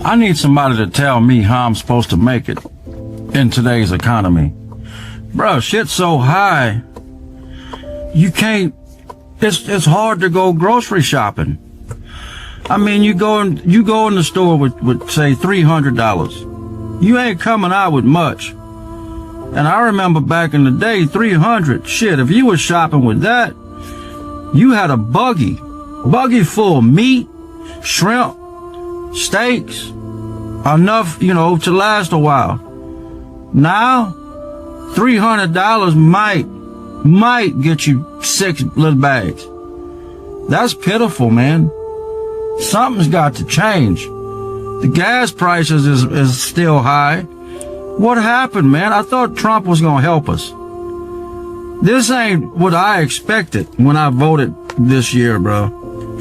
I need somebody to tell me how I'm supposed to make it in today's economy. Bro, shit's so high. You can't, it's hard to go grocery shopping. I mean, you go in the store with say $300. You ain't coming out with much. And I remember back in the day, 300, shit, if you was shopping with that, you had a buggy full of meat, shrimp, steaks, enough, to last a while. Now, $300 might get you 6 little bags. That's pitiful, man. Something's got to change. The gas prices is still high. What happened, man? I thought Trump was gonna help us. This ain't what I expected when I voted this year, bro.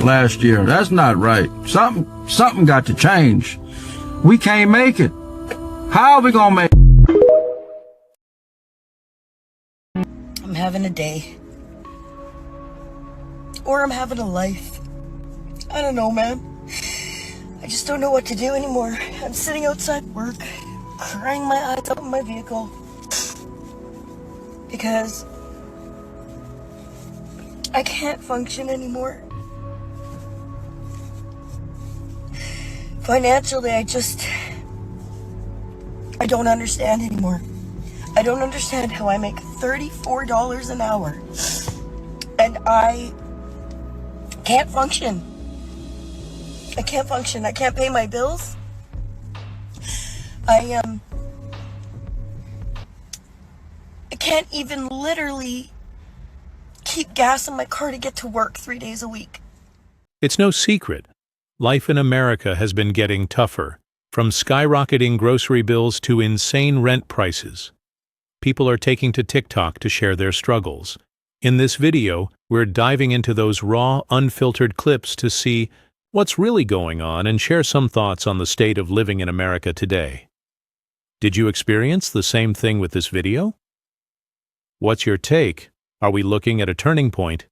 Last year. That's not right. Something got to change. We can't make it. How are we gonna make it? I'm having a day. Or I'm having a life. I don't know, man. I just don't know what to do anymore. I'm sitting outside work, crying my eyes out in my vehicle. Because I can't function anymore. Financially, I don't understand anymore. I don't understand how I make $34 an hour and I can't function. I can't function. I can't pay my bills. I can't even literally keep gas in my car to get to work 3 days a week. It's no secret. Life in America has been getting tougher, from skyrocketing grocery bills to insane rent prices. People are taking to TikTok to share their struggles. In this video, we're diving into those raw, unfiltered clips to see what's really going on and share some thoughts on the state of living in America today. Did you experience the same thing with this video? What's your take? Are we looking at a turning point?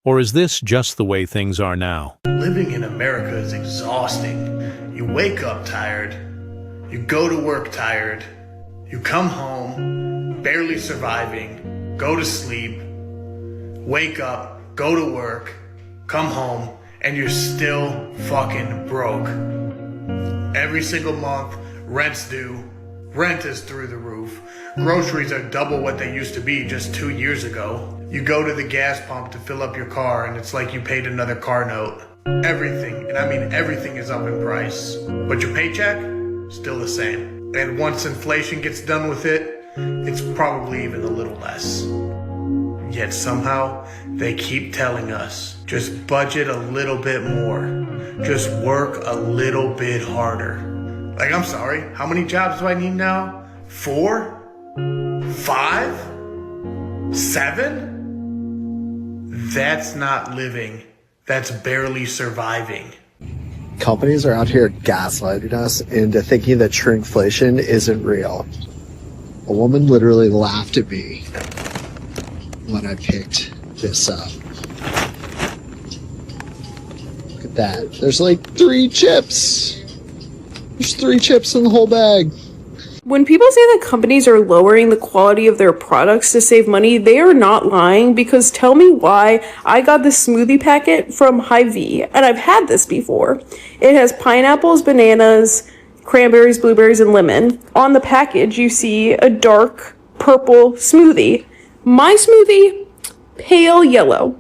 Or is this just the way things are now? Living in America is exhausting. You wake up tired, you go to work tired, you come home, barely surviving, go to sleep, wake up, go to work, come home, and you're still fucking broke. Every single month, rent's due, rent is through the roof, groceries are double what they used to be just 2 years ago. You go to the gas pump to fill up your car and it's like you paid another car note. Everything, and I mean everything, is up in price. But your paycheck, still the same. And once inflation gets done with it, it's probably even a little less. Yet somehow, they keep telling us, just budget a little bit more. Just work a little bit harder. Like, I'm sorry, how many jobs do I need now? 4? 5? 7? That's not living. That's barely surviving. Companies are out here gaslighting us into thinking that shrinkflation isn't real. A woman literally laughed at me when I picked this up. Look at that. There's like 3 chips. There's 3 chips in the whole bag. When people say that companies are lowering the quality of their products to save money, they are not lying, because tell me why. I got this smoothie packet from Hy-Vee, and I've had this before. It has pineapples, bananas, cranberries, blueberries, and lemon. On the package, you see a dark purple smoothie. My smoothie, pale yellow.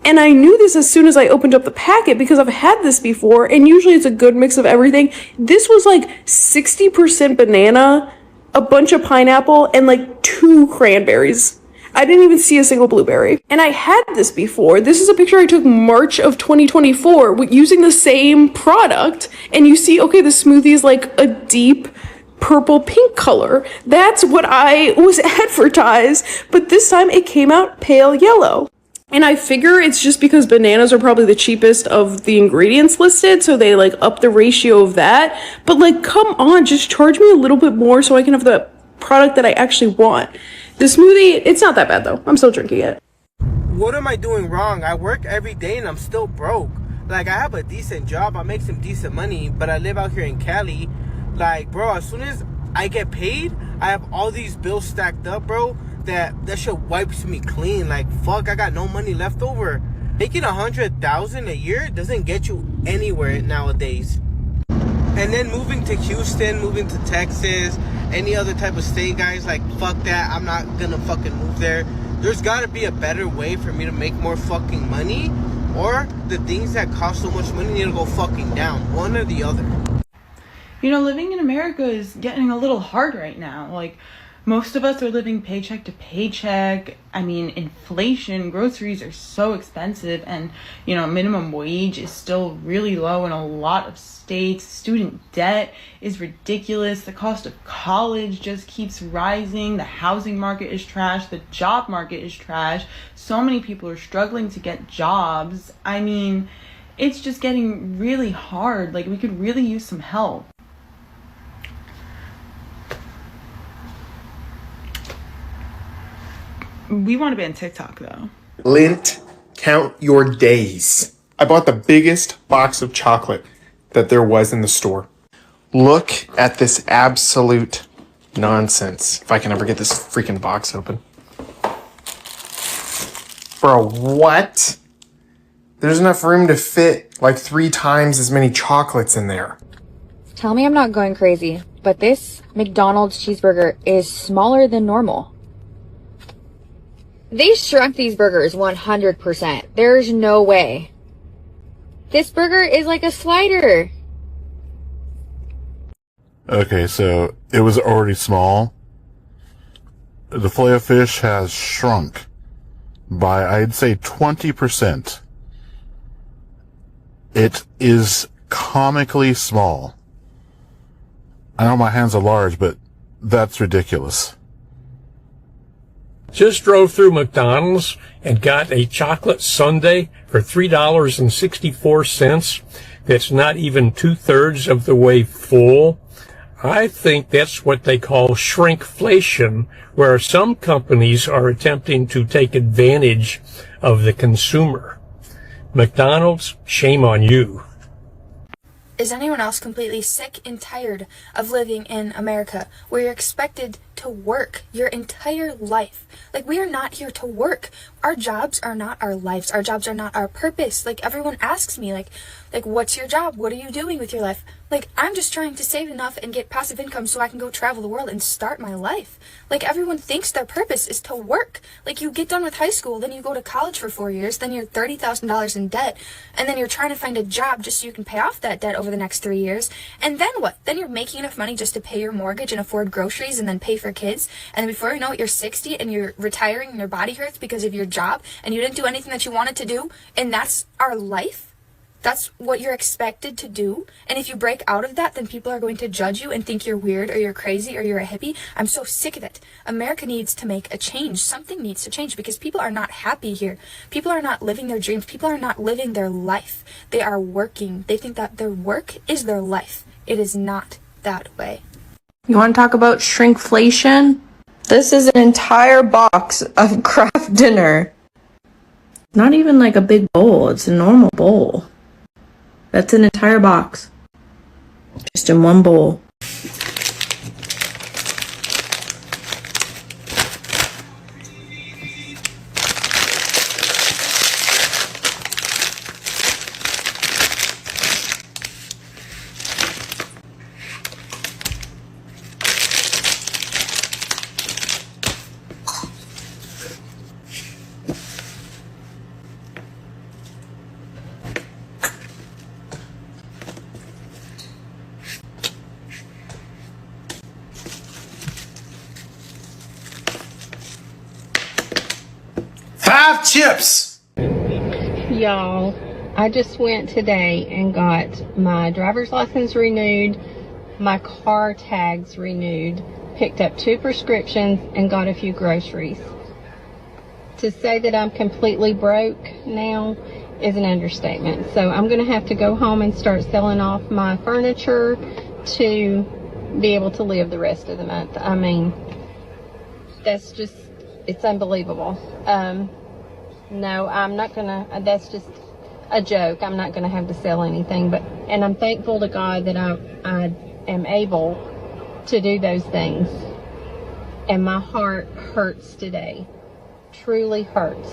And I knew this as soon as I opened up the packet because I've had this before, and usually it's a good mix of everything. This was like 60% banana, a bunch of pineapple, and like 2 cranberries. I didn't even see a single blueberry. And I had this before. This is a picture I took March of 2024 using the same product. And you see, okay, the smoothie is like a deep purple pink color. That's what I was advertised. But this time it came out pale yellow. And I figure it's just because bananas are probably the cheapest of the ingredients listed, so they like up the ratio of that. But like, come on, just charge me a little bit more so I can have the product that I actually want. The smoothie, it's not that bad though. I'm still drinking it. What am I doing wrong? I work every day and I'm still broke. Like, I have a decent job, I make some decent money, but I live out here in Cali. Like, bro, as soon as I get paid, I have all these bills stacked up, bro, that shit wipes me clean. Like, fuck, I got no money left over. Making $100,000 a year doesn't get you anywhere nowadays. And then moving to Houston, moving to Texas, any other type of state, guys, like, fuck that. I'm not gonna fucking move there. There's gotta be a better way for me to make more fucking money, or the things that cost so much money need to go fucking down. One or the other. You know, living in America is getting a little hard right now. Like, most of us are living paycheck to paycheck. I mean, inflation, groceries are so expensive, and, you know, minimum wage is still really low in a lot of states. Student debt is ridiculous. The cost of college just keeps rising. The housing market is trash. The job market is trash. So many people are struggling to get jobs. I mean, it's just getting really hard. Like, we could really use some help. We want to ban TikTok, though. Lint, count your days. I bought the biggest box of chocolate that there was in the store. Look at this absolute nonsense. If I can ever get this freaking box open. Bro, what? There's enough room to fit like 3 times as many chocolates in there. Tell me I'm not going crazy, but this McDonald's cheeseburger is smaller than normal. They shrunk these burgers 100%. There's no way. This burger is like a slider. Okay, so it was already small. The Filet-O-Fish has shrunk by, I'd say, 20%. It is comically small. I know my hands are large, but that's ridiculous. Just drove through McDonald's and got a chocolate sundae for $3.64. That's not even 2/3 of the way full. I think that's what they call shrinkflation, where some companies are attempting to take advantage of the consumer. McDonald's, shame on you. Is anyone else completely sick and tired of living in America where you're expected to work your entire life? Like, we are not here to work. Our jobs are not our lives. Our jobs are not our purpose. Like, everyone asks me, like, what's your job? What are you doing with your life? Like, I'm just trying to save enough and get passive income so I can go travel the world and start my life. Like, everyone thinks their purpose is to work. Like, you get done with high school, then you go to college for 4 years, then you're $30,000 in debt, and then you're trying to find a job just so you can pay off that debt over the next 3 years. And then what? Then you're making enough money just to pay your mortgage and afford groceries and then pay for kids. And then before you know it, you're 60 and you're retiring and your body hurts because of your job and you didn't do anything that you wanted to do. And that's our life. That's what you're expected to do. And if you break out of that, then people are going to judge you and think you're weird or you're crazy or you're a hippie. I'm so sick of it. America needs to make a change. Something needs to change because people are not happy here. People are not living their dreams. People are not living their life. They are working. They think that their work is their life. It is not that way. You want to talk about shrinkflation? This is an entire box of Kraft dinner. Not even like a big bowl. It's a normal bowl. That's an entire box. Just in one bowl. Chips! Y'all, I just went today and got my driver's license renewed, my car tags renewed, picked up 2 prescriptions, and got a few groceries. To say that I'm completely broke now is an understatement. So I'm going to have to go home and start selling off my furniture to be able to live the rest of the month. I mean, that's just, it's unbelievable. No, I'm not gonna, a joke. I'm not going to have to sell anything, and I'm thankful to God that I am able to do those things. And my heart hurts today, truly hurts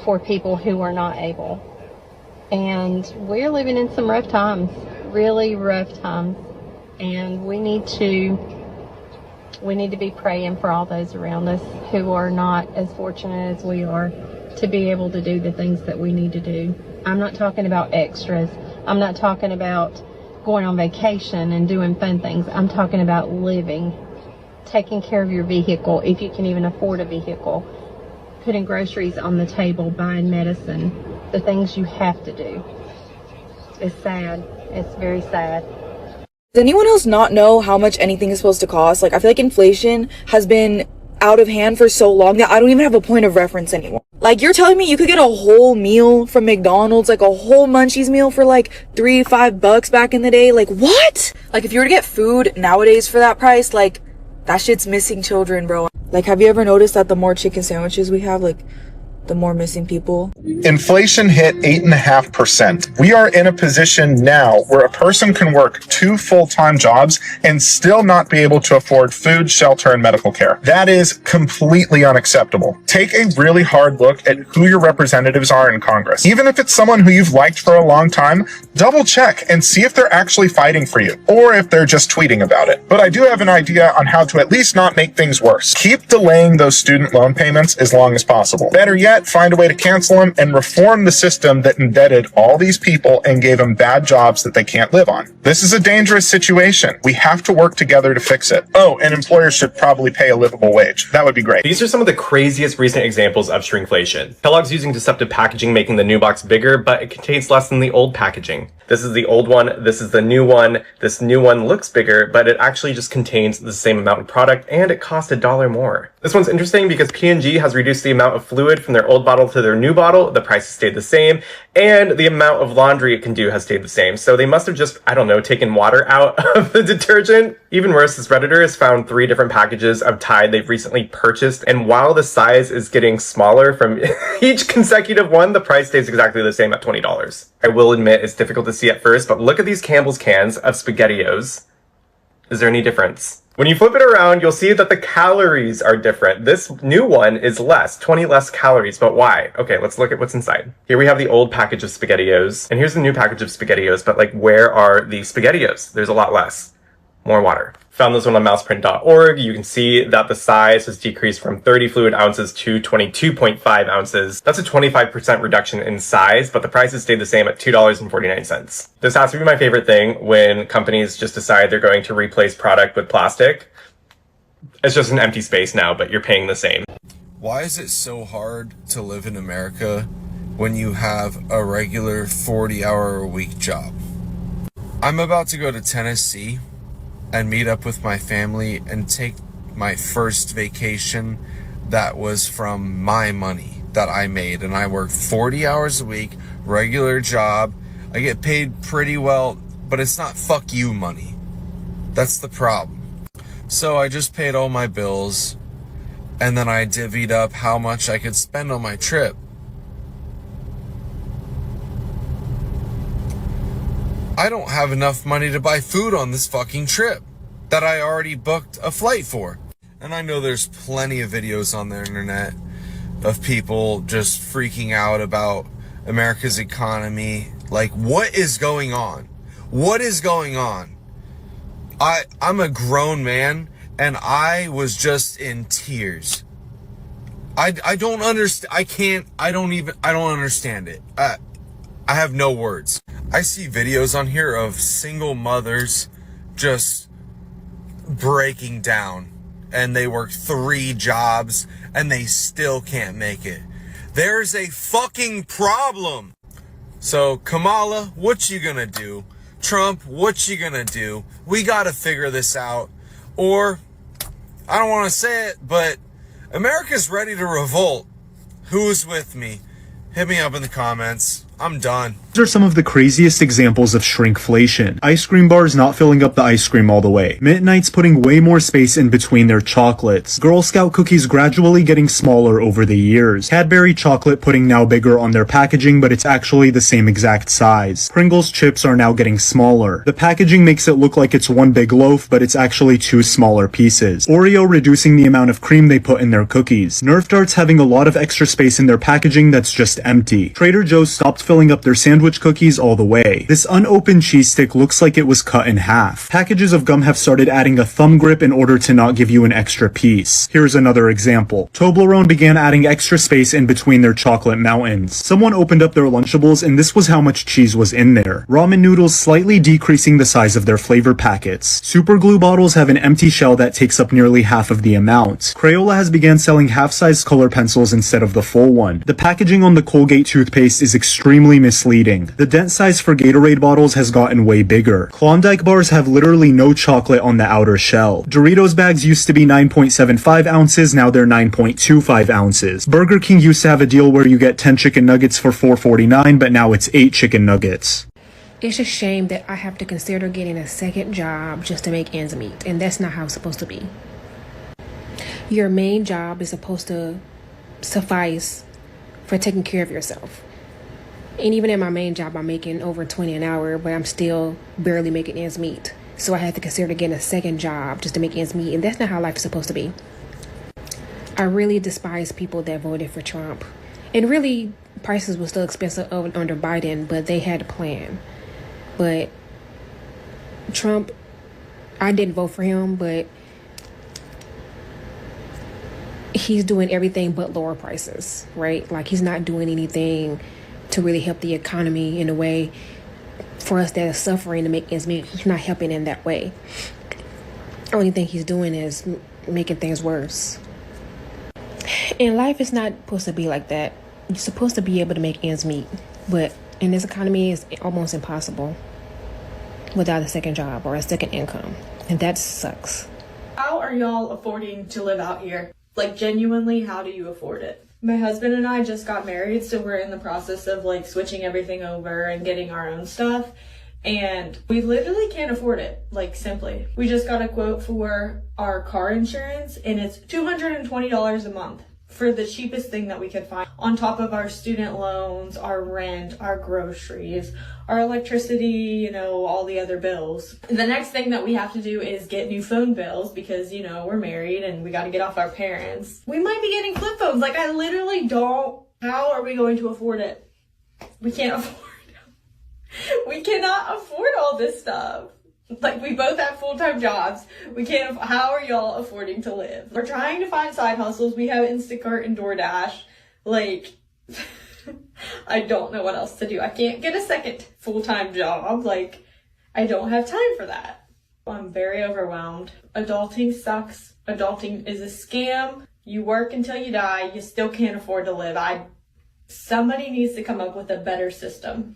for people who are not able. And we're living in some rough times, really rough times. And we need to be praying for all those around us who are not as fortunate as we are to be able to do the things that we need to do. I'm not talking about extras. I'm not talking about going on vacation and doing fun things. I'm talking about living, taking care of your vehicle if you can even afford a vehicle, putting groceries on the table, buying medicine, the things you have to do. It's sad. It's very sad. Does anyone else not know how much anything is supposed to cost? Like, I feel like inflation has been out of hand for so long that I don't even have a point of reference anymore. Like, you're telling me you could get a whole meal from McDonald's, like a whole Munchies meal for like $3-5 back in the day? Like, what? Like, if you were to get food nowadays for that price, like, that shit's missing children, bro. Like, have you ever noticed that the more chicken sandwiches we have, like, the more missing people? Inflation hit 8.5%. We are in a position now where a person can work 2 full-time jobs and still not be able to afford food, shelter, and medical care. That is completely unacceptable. Take a really hard look at who your representatives are in Congress. Even if it's someone who you've liked for a long time, double check and see if they're actually fighting for you, or if they're just tweeting about it. But I do have an idea on how to at least not make things worse. Keep delaying those student loan payments as long as possible. Better yet, find a way to cancel them and reform the system that indebted all these people and gave them bad jobs that they can't live on. This is a dangerous situation. We have to work together to fix it. Oh, and employers should probably pay a livable wage. That would be great. These are some of the craziest recent examples of shrinkflation. Kellogg's using deceptive packaging, making the new box bigger, but it contains less than the old packaging. This is the old one, this is the new one. This new one looks bigger, but it actually just contains the same amount of product, and it costs $1 more. This one's interesting because P&G has reduced the amount of fluid from their old bottle to their new bottle. The price has stayed the same, and the amount of laundry it can do has stayed the same. So they must have just, I don't know, taken water out of the detergent. Even worse, this Redditor has found 3 different packages of Tide they've recently purchased, and while the size is getting smaller from each consecutive one, the price stays exactly the same at $20. I will admit it's difficult to see at first, but look at these Campbell's cans of SpaghettiOs. Is there any difference? When you flip it around, you'll see that the calories are different. This new one is less, 20 less calories, but why? Okay, let's look at what's inside. Here we have the old package of SpaghettiOs, and here's the new package of SpaghettiOs, but like, where are the SpaghettiOs? There's a lot less. More water. Found this one on mouseprint.org. You can see that the size has decreased from 30 fluid ounces to 22.5 ounces. That's a 25% reduction in size, but the price has stayed the same at $2.49. This has to be my favorite thing when companies just decide they're going to replace product with plastic. It's just an empty space now, but you're paying the same. Why is it so hard to live in America when you have a regular 40-hour-a-week job? I'm about to go to Tennessee and meet up with my family and take my first vacation that was from my money that I made. And I work 40 hours a week, regular job. I get paid pretty well, but it's not fuck you money. That's the problem. So I just paid all my bills, and then I divvied up how much I could spend on my trip. I don't have enough money to buy food on this fucking trip that I already booked a flight for. And I know there's plenty of videos on the internet of people just freaking out about America's economy. Like, what is going on? What is going on? I'm a grown man, and I was just in tears. I don't understand. I don't understand it. I have no words. I see videos on here of single mothers just breaking down, and they work 3 jobs and they still can't make it. There's a fucking problem. So Kamala, what you gonna do? Trump, what you gonna do? We gotta figure this out. Or, I don't want to say it, but America's ready to revolt. Who's with me? Hit me up in the comments. I'm done. These are some of the craziest examples of shrinkflation. Ice cream bars not filling up the ice cream all the way. Mint Nights putting way more space in between their chocolates. Girl Scout cookies gradually getting smaller over the years. Cadbury chocolate putting now bigger on their packaging, but it's actually the same exact size. Pringles chips are now getting smaller. The packaging makes it look like it's one big loaf, but it's actually two smaller pieces. Oreo reducing the amount of cream they put in their cookies. Nerf darts having a lot of extra space in their packaging that's just empty. Trader Joe's stopped filling up their sandwich cookies all the way. This unopened cheese stick looks like it was cut in half. Packages of gum have started adding a thumb grip in order to not give you an extra piece. Here's another example. Toblerone began adding extra space in between their chocolate mountains. Someone opened up their Lunchables and this was how much cheese was in there. Ramen noodles slightly decreasing the size of their flavor packets. Super glue bottles have an empty shell that takes up nearly half of the amount. Crayola has began selling half-size color pencils instead of the full one. The packaging on the Colgate toothpaste is extremely misleading. The dent size for Gatorade bottles has gotten way bigger. Klondike bars have literally no chocolate on the outer shell. Doritos bags used to be 9.75 ounces, now they're 9.25 ounces. Burger King used to have a deal where you get 10 chicken nuggets for $4.49, but now it's 8 chicken nuggets. It's a shame that I have to consider getting a second job just to make ends meet, and that's not how it's supposed to be. Your main job is supposed to suffice for taking care of yourself. And even in my main job, I'm making over 20 an hour, but I'm still barely making ends meet. So I had to consider getting a second job just to make ends meet, and that's not how life is supposed to be. I really despise people that voted for Trump. And really, prices were still expensive under Biden, but they had a plan. But Trump, I didn't vote for him, but he's doing everything but lower prices, right? Like, he's not doing anything to really help the economy in a way for us that are suffering to make ends meet. He's not helping in that way. The only thing he's doing is making things worse. And life is not supposed to be like that. You're supposed to be able to make ends meet, but in this economy, it's almost impossible without a second job or a second income, and that sucks. How are y'all affording to live out here? Like, genuinely, how do you afford it? My husband and I just got married, so we're in the process of like switching everything over and getting our own stuff. And we literally can't afford it, like, simply. We just got a quote for our car insurance and it's $220 a month for the cheapest thing that we could find, on top of our student loans, our rent, our groceries, our electricity, you know, all the other bills. The next thing that we have to do is get new phone bills because, you know, we're married and we got to get off our parents. We might be getting flip phones. Like, I literally don't. How are we going to afford it? We can't afford. We cannot afford all this stuff. Like, we both have full-time jobs. We can't. How are y'all affording to live? We're trying to find side hustles. We have Instacart and DoorDash. Like, I don't know what else to do. I can't get a second full-time job. Like, I don't have time for that. I'm very overwhelmed. Adulting sucks. Adulting is a scam. You work until you die. You still can't afford to live. Somebody needs to come up with a better system.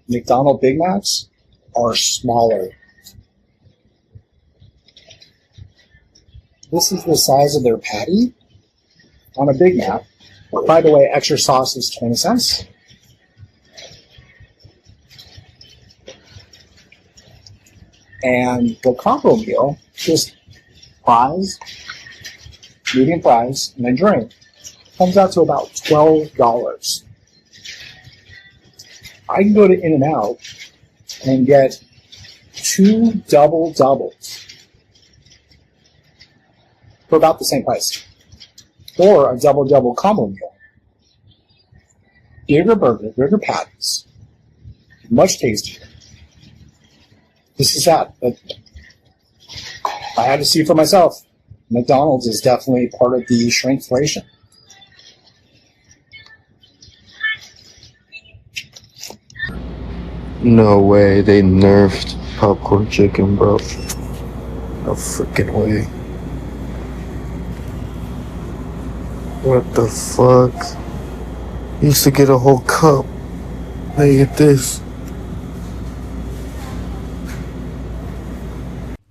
McDonald's Big Macs are smaller. This is the size of their patty on a Big Mac. By the way, extra sauce is 20 cents. And the combo meal, just fries, medium fries, and a drink, comes out to about $12. I can go to In-N-Out and get 2 double doubles for about the same price. Or a double double combo meal. Bigger burger, bigger patties. Much tastier. This is sad, but I had to see for myself. McDonald's is definitely part of the shrinkflation. No way, they nerfed popcorn chicken, bro. No freaking way. What the fuck? Used to get a whole cup. Now you get this.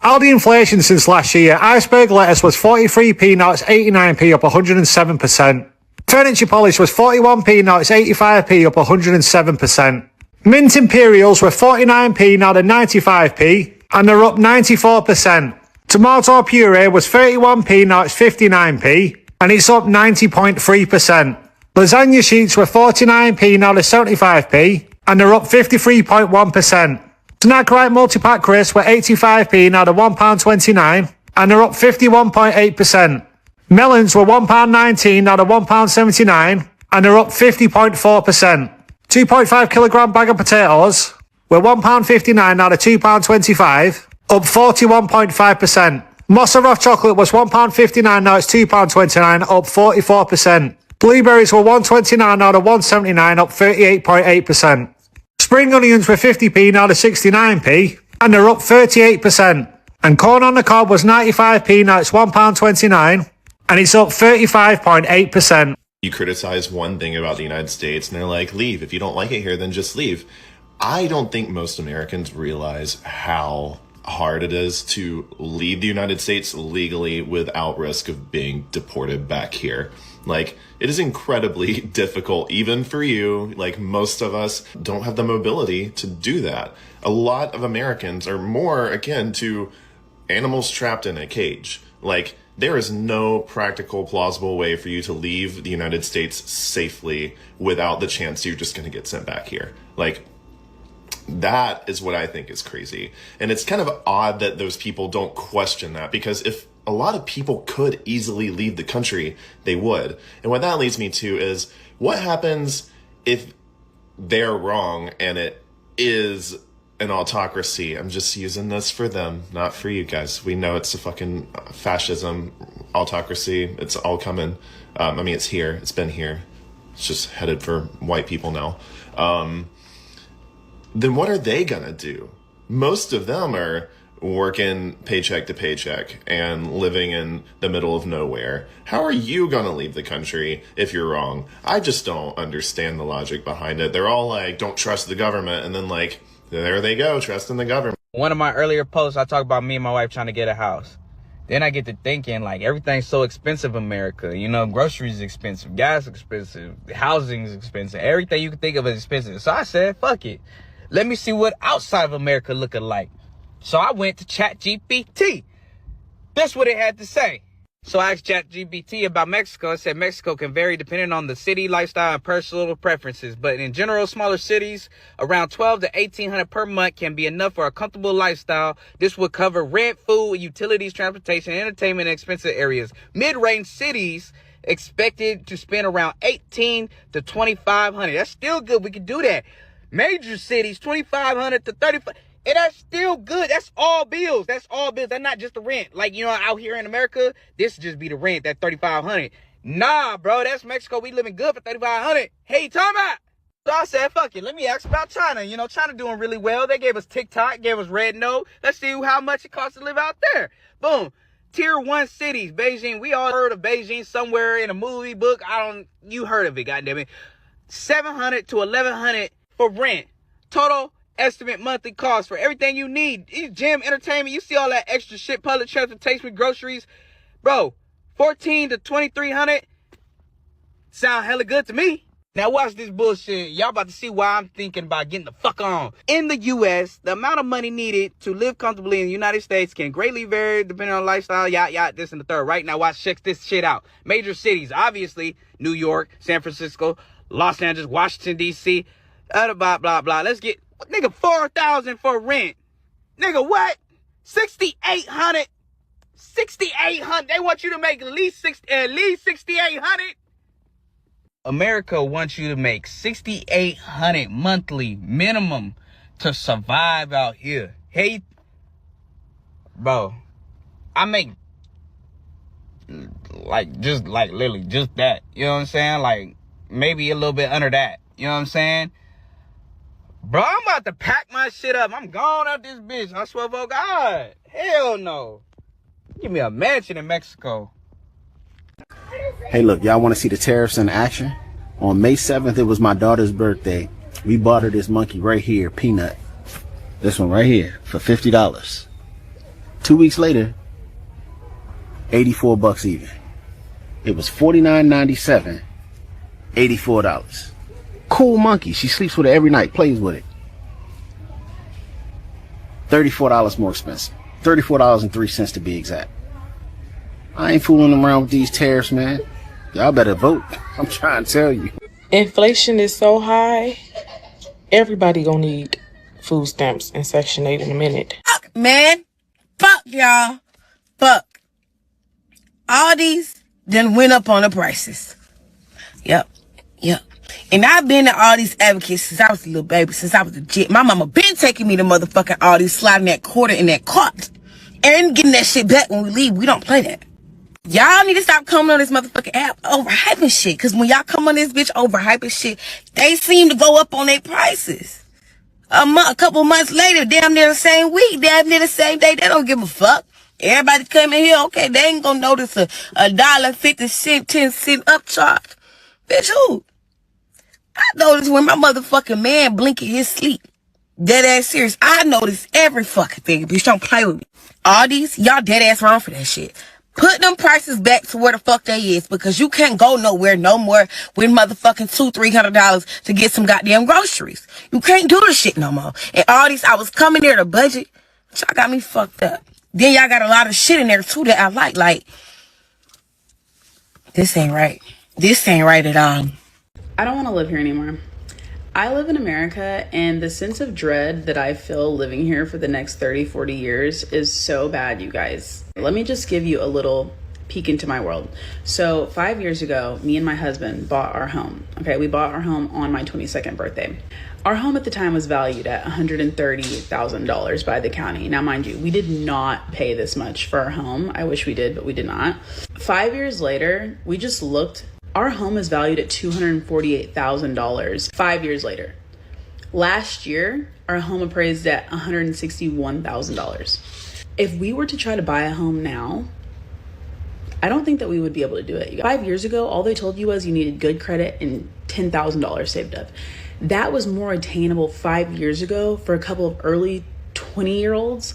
All the inflation since last year, iceberg lettuce was 43p, now it's 89p, up 107%. Furniture polish was 41p, now it's 85p, up 107%. Mint Imperials were 49p, now they're 95p, and they're up 94%. Tomato puree was 31p, now it's 59p, and it's up 90.3%. Lasagna sheets were 49p, now they're 75p, and they're up 53.1%. Snackrite multi-pack crisps were 85p, now they're £1.29, and they're up 51.8%. Melons were £1.19, now they're £1.79, and they're up 50.4%. 2.5 kilogram bag of potatoes were £1.59, now they're £2.25, up 41.5%. Mozzarella chocolate was £1.59, now it's £2.29, up 44%. Blueberries were £1.29, now they're £1.79, up 38.8%. Spring onions were 50p, now they're 69p, and they're up 38%. And corn on the cob was 95p, now it's £1.29, and it's up 35.8%. You criticize one thing about the United States and they're like, leave. If you don't like it here, then just leave. I don't think most Americans realize how hard it is to leave the United States legally without risk of being deported back here. Like, it is incredibly difficult, even for you. Like, most of us don't have the mobility to do that. A lot of Americans are more akin to animals trapped in a cage. Like, there is no practical, plausible way for you to leave the United States safely without the chance you're just going to get sent back here. Like, that is what I think is crazy. And it's kind of odd that those people don't question that, because if a lot of people could easily leave the country, they would. And what that leads me to is, what happens if they're wrong and it is an autocracy? I'm just using this for them, not for you guys. We know it's a fucking fascism, autocracy. It's all coming. I mean, it's here. It's been here. It's just headed for white people now. Then what are they gonna do? Most of them are working paycheck to paycheck and living in the middle of nowhere. How are you gonna leave the country if you're wrong? I just don't understand the logic behind it. They're all like, don't trust the government, and then like, there they go, trusting the government. One of my earlier posts, I talk about me and my wife trying to get a house. Then I get to thinking, like, everything's so expensive in America. You know, groceries expensive, gas expensive, housing is expensive. Everything you can think of is expensive. So I said, fuck it. Let me see what outside of America looking like. So I went to ChatGPT. That's what it had to say. So I asked ChatGPT about Mexico. It said Mexico can vary depending on the city, lifestyle, and personal preferences. But in general, smaller cities, around $1,200 to $1,800 per month can be enough for a comfortable lifestyle. This would cover rent, food, utilities, transportation, entertainment, and expensive areas. Mid-range cities expected to spend around $1,800 to $2,500. That's still good. We can do that. Major cities, $2,500 to $3,500. And that's still good. That's all bills. That's all bills. That's not just the rent. Like, you know, out here in America, this just be the rent, that $3,500. Nah, bro, that's Mexico. We living good for $3,500. Hey, time out. So I said, fuck it. Let me ask about China. You know, China doing really well. They gave us TikTok, gave us Red Note. Let's see how much it costs to live out there. Boom. Tier 1 cities, Beijing. We all heard of Beijing somewhere in a movie book. You heard of it, goddammit. $700 to $1,100 for rent. Total estimate monthly cost for everything you need. Gym, entertainment, you see all that extra shit, public transportation, groceries. Bro, $1,400 to $2,300 sound hella good to me. Now watch this bullshit. Y'all about to see why I'm thinking about getting the fuck on. In the U.S., the amount of money needed to live comfortably in the United States can greatly vary depending on lifestyle, this and the third. Right now, check this shit out. Major cities, obviously, New York, San Francisco, Los Angeles, Washington, D.C., blah, blah, blah. Let's get, nigga, $4,000 for rent. Nigga, what? $6,800. $6,800. They want you to make at least $6,800. America wants you to make $6,800 monthly minimum to survive out here. Hey, bro, I make literally just that. You know what I'm saying? Like maybe a little bit under that. You know what I'm saying? Bro, I'm about to pack my shit up. I'm gone out this bitch. I swear for God. Hell no. Give me a mansion in Mexico. Hey, look, y'all want to see the tariffs in action? On May 7th, it was my daughter's birthday. We bought her this monkey right here, Peanut. This one right here for $50. 2 weeks later, 84 bucks even. It was $49.97 $84. Cool monkey. She sleeps with it every night, plays with it. $34 more expensive. $34.03 to be exact. I ain't fooling around with these tariffs, man. Y'all better vote. I'm trying to tell you. Inflation is so high, everybody gonna need food stamps and Section 8 in a minute. Man, fuck y'all. Fuck. All these done went up on the prices. Yep. And I've been to all these advocates since I was a little baby, since I was a jit. My mama been taking me to motherfucking all these, sliding that quarter in that cart. And getting that shit back when we leave. We don't play that. Y'all need to stop coming on this motherfucking app overhyping shit. Cause when y'all come on this bitch overhyping shit, they seem to go up on their prices. A couple months later, damn near the same week, damn near the same day, they don't give a fuck. Everybody come in here, okay, they ain't gonna notice a $1.50, 10 cent upcharge. Bitch, who? I notice when my motherfucking man blink in his sleep. Dead ass serious. I notice every fucking thing. Bitch, don't play with me. All these, y'all dead ass wrong for that shit. Put them prices back to where the fuck they is, because you can't go nowhere no more with motherfucking $200-300 to get some goddamn groceries. You can't do this shit no more. And all these, I was coming there to budget. Y'all got me fucked up. Then y'all got a lot of shit in there too that I like. Like, this ain't right. This ain't right at all. I don't want to live here anymore. I live in America, and the sense of dread that I feel living here for the next 30-40 years is so bad, you guys. Let me just give you a little peek into my world. So 5 years ago, me and my husband bought our home. Okay, we bought our home on my 22nd birthday. Our home at the time was valued at $130,000 by the county. Now, mind you, we did not pay this much for our home. I wish we did, but we did not. 5 years later, we just looked. Our home is valued at $248,000 5 years later. Last year, our home appraised at $161,000. If we were to try to buy a home now, I don't think that we would be able to do it. 5 years ago, all they told you was you needed good credit and $10,000 saved up. That was more attainable 5 years ago for a couple of early 20-year-olds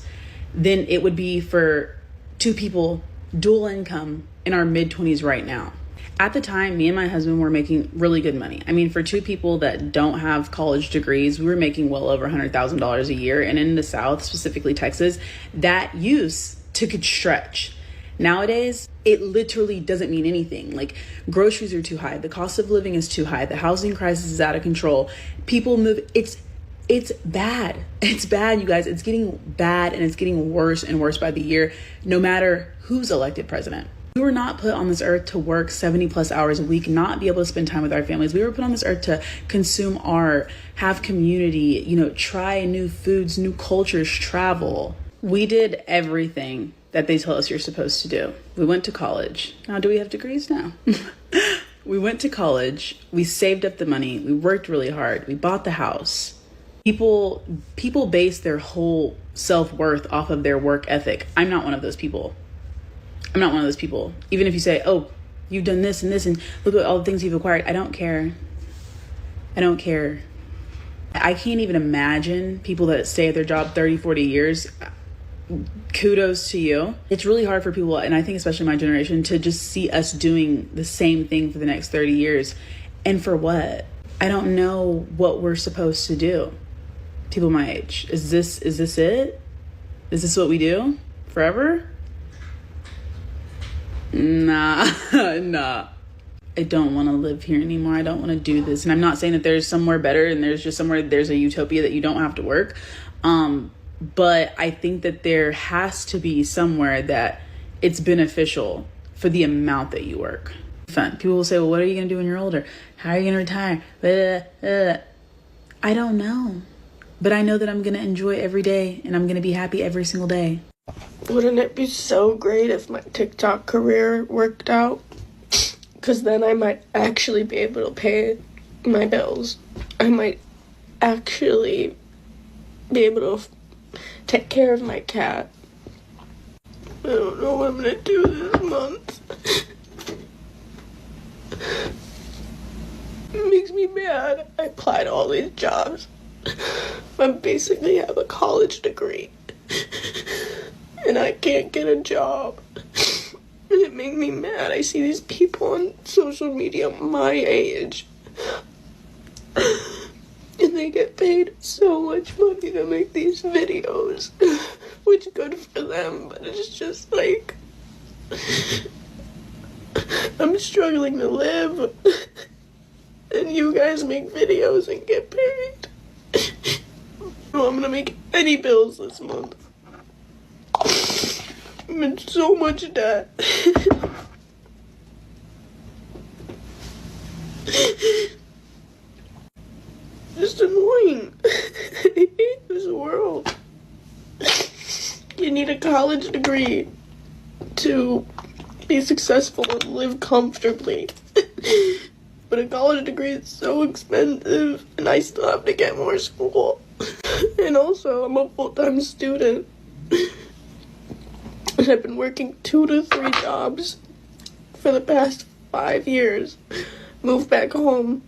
than it would be for two people dual income in our mid-20s right now. At the time, me and my husband were making really good money. I mean, for two people that don't have college degrees, we were making well over $100,000 a year. And in the South, specifically Texas, that used to could stretch. Nowadays, it literally doesn't mean anything. Like, groceries are too high. The cost of living is too high. The housing crisis is out of control. People move. It's bad. It's bad, you guys. It's getting bad, and it's getting worse and worse by the year, no matter who's elected president. We were not put on this earth to work 70 plus hours a week, not be able to spend time with our families. We were put on this earth to consume art, have community, try new foods, new cultures, travel. We did everything that they tell us you're supposed to do. We went to college. Now, do we have degrees? No. We went to college. We saved up the money. We worked really hard. We bought the house. People base their whole self-worth off of their work ethic. I'm not one of those people. Even if you say, oh, you've done this and this and look at all the things you've acquired. I don't care. I can't even imagine people that stay at their job 30-40 years. Kudos to you. It's really hard for people, and I think especially my generation, to just see us doing the same thing for the next 30 years. And for what? I don't know what we're supposed to do. People my age. Is this it? Is this what we do? Forever? Nah. I don't want to live here anymore. I don't want to do this. And I'm not saying that there's somewhere better and there's a utopia that you don't have to work. But I think that there has to be somewhere that it's beneficial for the amount that you work. Fun. People will say, well, what are you going to do when you're older? How are you going to retire? I don't know. But I know that I'm going to enjoy every day and I'm going to be happy every single day. Wouldn't it be so great if my TikTok career worked out? Because then I might actually be able to pay my bills. I might actually be able to take care of my cat. I don't know what I'm going to do this month. It makes me mad. I applied to all these jobs. I basically have a college degree. And I can't get a job. And it made me mad. I see these people on social media my age. And they get paid so much money to make these videos. Which good for them, but it's just like... I'm struggling to live. And you guys make videos and get paid. No, I'm gonna make any bills this month. I'm in so much debt. Just annoying. I hate this world. You need a college degree to be successful and live comfortably. But a college degree is so expensive, and I still have to get more school. And also, I'm a full-time student. And I've been working 2 to 3 jobs for the past 5 years. Moved back home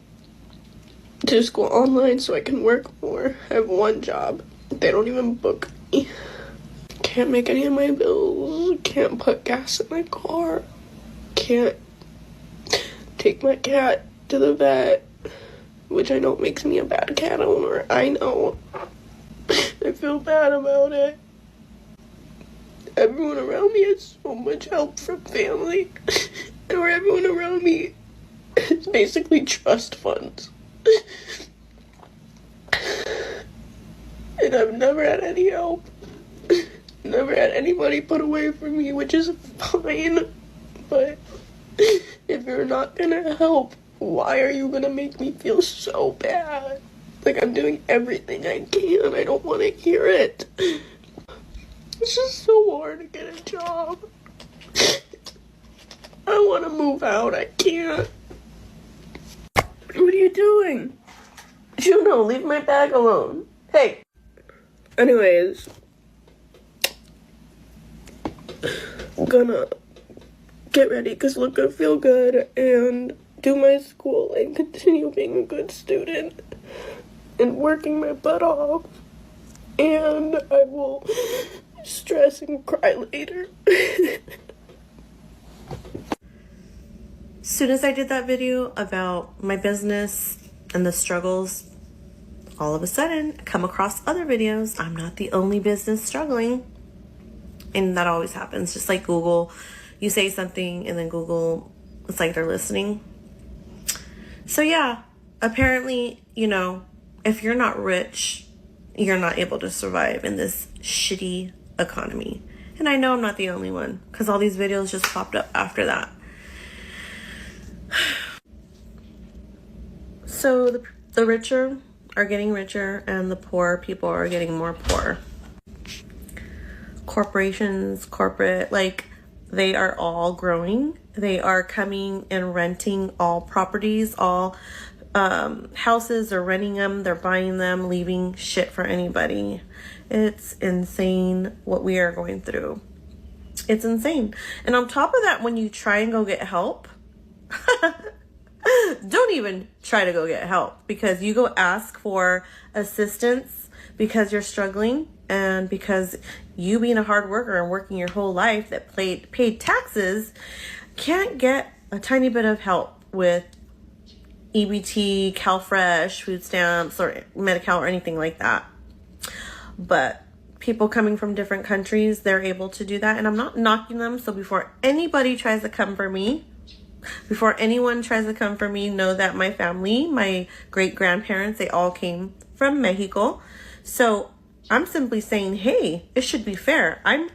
to school online so I can work more. I have 1 job. They don't even book me. Can't make any of my bills. Can't put gas in my car. Can't take my cat to the vet, which I know makes me a bad cat owner. I know. I feel bad about it. Everyone around me has so much help from family. And where everyone around me is basically trust funds. And I've never had any help. Never had anybody put away for me, which is fine. But if you're not gonna help, why are you gonna make me feel so bad? Like I'm doing everything I can. I don't want to hear it. It's just so hard to get a job. I want to move out. I can't. What are you doing? Juno, leave my bag alone. Hey. Anyways. I'm gonna get ready because look good, feel good, and do my school and continue being a good student and working my butt off. And I will stress and cry later. As soon as I did that video about my business and the struggles, all of a sudden I come across other videos. I'm not the only business struggling. And that always happens. Just like Google, you say something and then Google, it's like they're listening. So yeah, apparently, you know, if you're not rich, you're not able to survive in this shitty economy. And I know I'm not the only one because all these videos just popped up after that. So the richer are getting richer and the poor people are getting more poor. Corporations, corporate, like they are all growing. They are coming and renting all properties, all houses, they're renting them, they're buying them, leaving shit for anybody. It's insane what we are going through. It's insane. And on top of that, when you try and go get help, don't even try to go get help because you go ask for assistance because you're struggling and because you being a hard worker and working your whole life that paid taxes can't get a tiny bit of help with EBT, CalFresh, food stamps, or Medi-Cal or anything like that. But people coming from different countries, they're able to do that. And I'm not knocking them. So before anybody tries to come for me, before anyone tries to come for me, know that my family, my great-grandparents, they all came from Mexico. So I'm simply saying, hey, it should be fair. I'm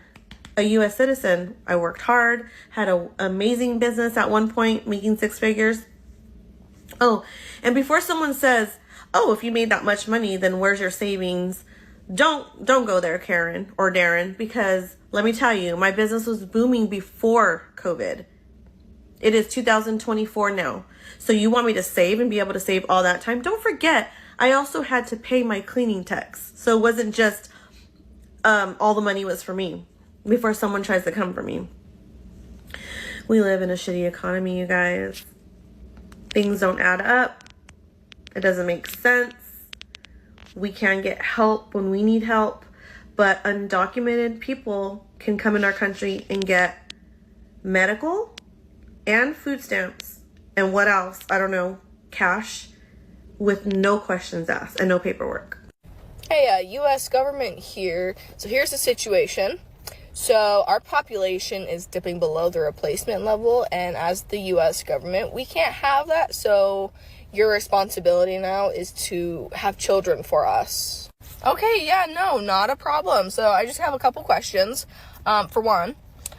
a U.S. citizen. I worked hard, had an amazing business at one point, making 6 figures. Oh, and before someone says, oh, if you made that much money, then where's your savings? Don't go there, Karen or Darren, because let me tell you, my business was booming before COVID. It is 2024 now. So you want me to save and be able to save all that time? Don't forget, I also had to pay my cleaning techs. So it wasn't just all the money was for me before someone tries to come for me. We live in a shitty economy, you guys. Things don't add up. It doesn't make sense. We can get help when we need help, but undocumented people can come in our country and get medical and food stamps and what else? I don't know, cash with no questions asked and no paperwork. Hey, U.S. government here. So here's the situation. So our population is dipping below the replacement level, and as the U.S. government, we can't have that. So your responsibility now is to have children for us. Okay, yeah, no, not a problem. So I just have a couple questions. For one,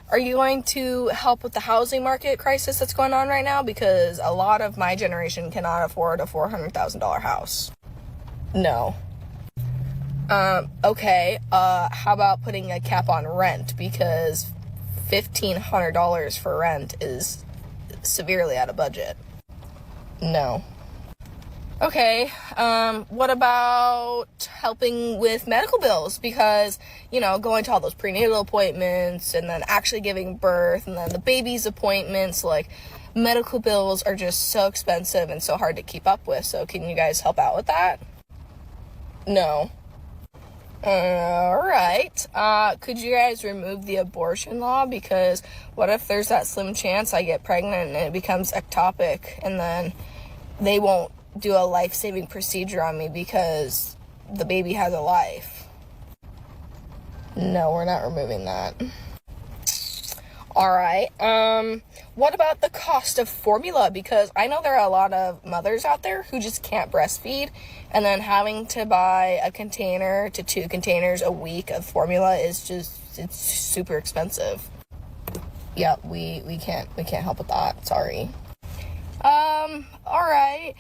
are you going to help with the housing market crisis that's going on right now? Because a lot of my generation cannot afford a $400,000 house. No. Okay, how about putting a cap on rent? Because $1,500 for rent is severely out of budget. No. Okay, what about helping with medical bills? Because, you know, going to all those prenatal appointments and then actually giving birth and then the baby's appointments, like, medical bills are just so expensive and so hard to keep up with. So can you guys help out with that? No. Alright, could you guys remove the abortion law? Because what if there's that slim chance I get pregnant and it becomes ectopic and then they won't do a life-saving procedure on me because the baby has a life? No, we're not removing that. Alright, what about the cost of formula? Because I know there are a lot of mothers out there who just can't breastfeed, and then having to buy a container to 2 containers a week of formula is just, it's super expensive. Yeah, we can't help with that, sorry. Alright.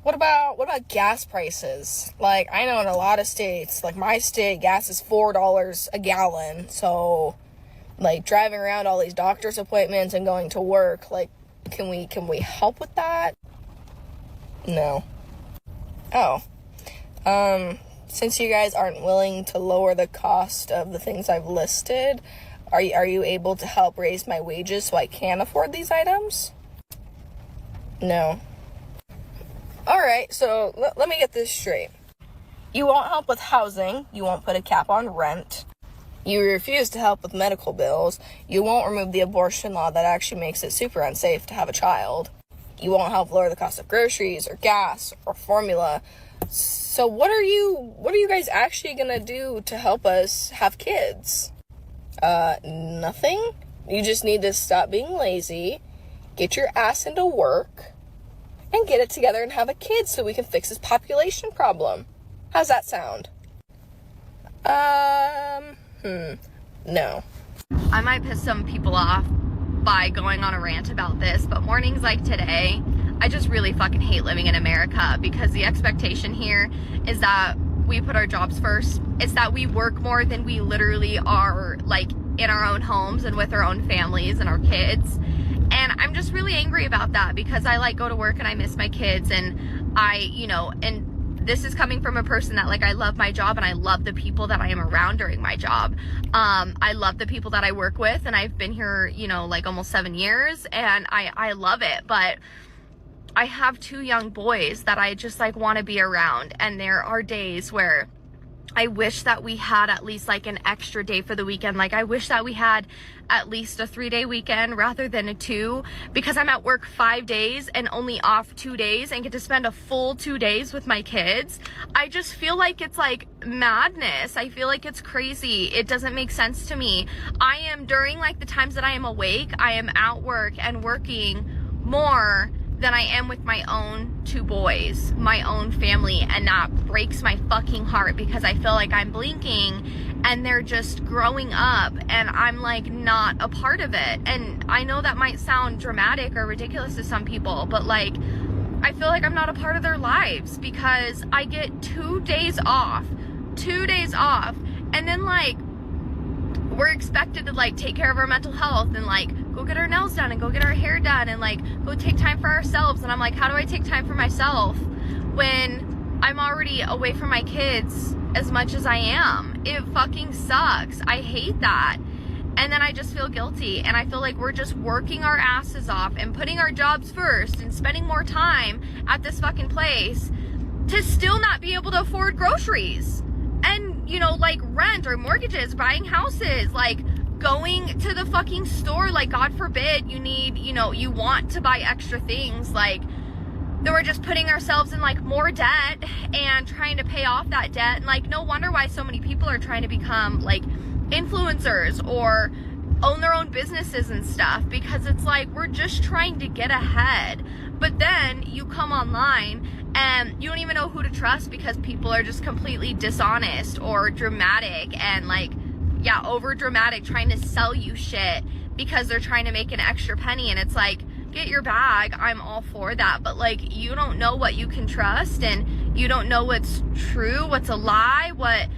What about gas prices? Like, I know in a lot of states, like my state, gas is $4 a gallon, so like driving around all these doctor's appointments and going to work, like, can we help with that? No. Oh. Since you guys aren't willing to lower the cost of the things I've listed, are you able to help raise my wages so I can afford these items? No. Alright, so let me get this straight. You won't help with housing, you won't put a cap on rent, you refuse to help with medical bills, you won't remove the abortion law that actually makes it super unsafe to have a child, you won't help lower the cost of groceries or gas or formula. So what are you guys actually gonna do to help us have kids? Nothing? You just need to stop being lazy, get your ass into work, and get it together and have a kid so we can fix this population problem. How's that sound? No. I might piss some people off by going on a rant about this, but mornings like today, I just really fucking hate living in America because the expectation here is that we put our jobs first. It's that we work more than we literally are, like, in our own homes and with our own families and our kids. And I'm just really angry about that because I like go to work and I miss my kids, and and this is coming from a person that, like, I love my job and I love the people that I am around during my job. I love the people that I work with, and I've been here, like almost 7 years, and I love it. But I have 2 young boys that I just like want to be around, and there are days where I wish that we had at least like an extra day for the weekend. Like, I wish that we had at least a 3-day weekend rather than a 2, because I'm at work 5 days and only off 2 days and get to spend a full 2 days with my kids. I just feel like it's like madness. I feel like it's crazy. It doesn't make sense to me. I am, during like the times that I am awake, I am at work and working more than I am with my own 2 boys, my own family, and that breaks my fucking heart because I feel like I'm blinking and they're just growing up and I'm like not a part of it. And I know that might sound dramatic or ridiculous to some people, but like, I feel like I'm not a part of their lives because I get 2 days off, and then like, we're expected to like take care of our mental health and like go get our nails done and go get our hair done and like go take time for ourselves. And I'm like, how do I take time for myself when I'm already away from my kids as much as I am? It fucking sucks. I hate that. And then I just feel guilty, and I feel like we're just working our asses off and putting our jobs first and spending more time at this fucking place to still not be able to afford groceries and, like rent or mortgages, buying houses. Like, going to the fucking store, like, God forbid you need, you know, you want to buy extra things, like, then we're just putting ourselves in, like, more debt and trying to pay off that debt. And, like, no wonder why so many people are trying to become, like, influencers or own their own businesses and stuff, because it's like, we're just trying to get ahead. But then you come online and you don't even know who to trust, because people are just completely dishonest or dramatic and, like, yeah, over dramatic, trying to sell you shit because they're trying to make an extra penny. And it's like, get your bag, I'm all for that, but, like, you don't know what you can trust, and you don't know what's true, what's a lie, what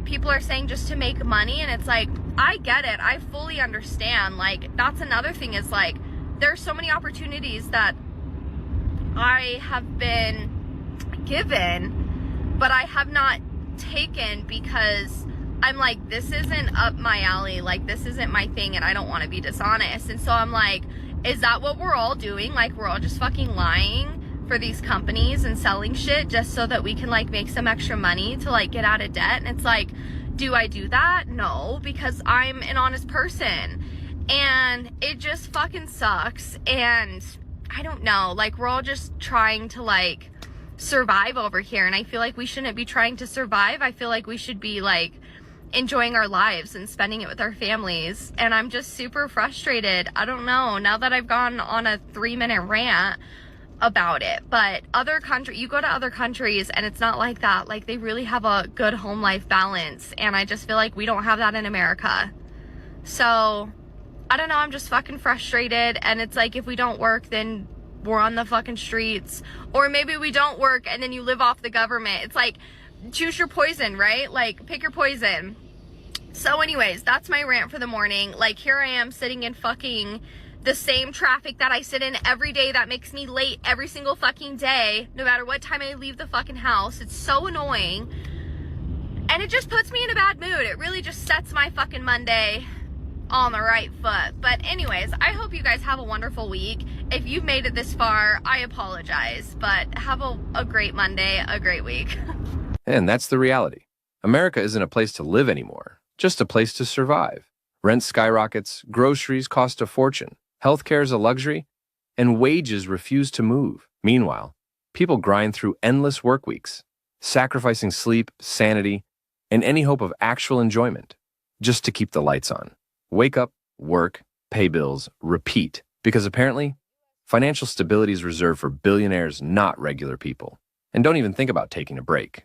people are saying just to make money. And it's like, I get it, I fully understand. Like, that's another thing, is like, there's so many opportunities that I have been given, but I have not taken, because I'm like, this isn't up my alley, like, this isn't my thing, and I don't want to be dishonest. And so I'm like, is that what we're all doing? Like, we're all just fucking lying for these companies and selling shit just so that we can, like, make some extra money to, like, get out of debt? And it's like, do I do that? No, because I'm an honest person, and it just fucking sucks. And I don't know, like, we're all just trying to, like, survive over here, and I feel like we shouldn't be trying to survive. I feel like we should be, like, enjoying our lives and spending it with our families. And I'm just super frustrated. I don't know, now that I've gone on a 3-minute rant about it. But you go to other countries and it's not like that. Like, they really have a good home life balance, and I just feel like we don't have that in America. So I don't know, I'm just fucking frustrated. And it's like, if we don't work, then we're on the fucking streets. Or maybe we don't work and then you live off the government. It's like, choose your poison, right? Like, pick your poison. So anyways, that's my rant for the morning. Like, here I am sitting in fucking the same traffic that I sit in every day, that makes me late every single fucking day, no matter what time I leave the fucking house. It's so annoying, and it just puts me in a bad mood. It really just sets my fucking Monday on the right foot. But anyways, I hope you guys have a wonderful week. If you've made it this far, I apologize, but have a great Monday, a great week. And that's the reality. America isn't a place to live anymore, just a place to survive. Rent skyrockets, groceries cost a fortune, healthcare is a luxury, and wages refuse to move. Meanwhile, people grind through endless work weeks, sacrificing sleep, sanity, and any hope of actual enjoyment, just to keep the lights on. Wake up, work, pay bills, repeat, because apparently, financial stability is reserved for billionaires, not regular people. And don't even think about taking a break.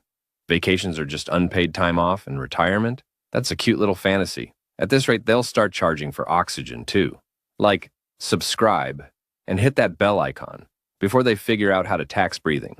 Vacations are just unpaid time off, and retirement? That's a cute little fantasy. At this rate, they'll start charging for oxygen too. Like, subscribe and hit that bell icon before they figure out how to tax breathing.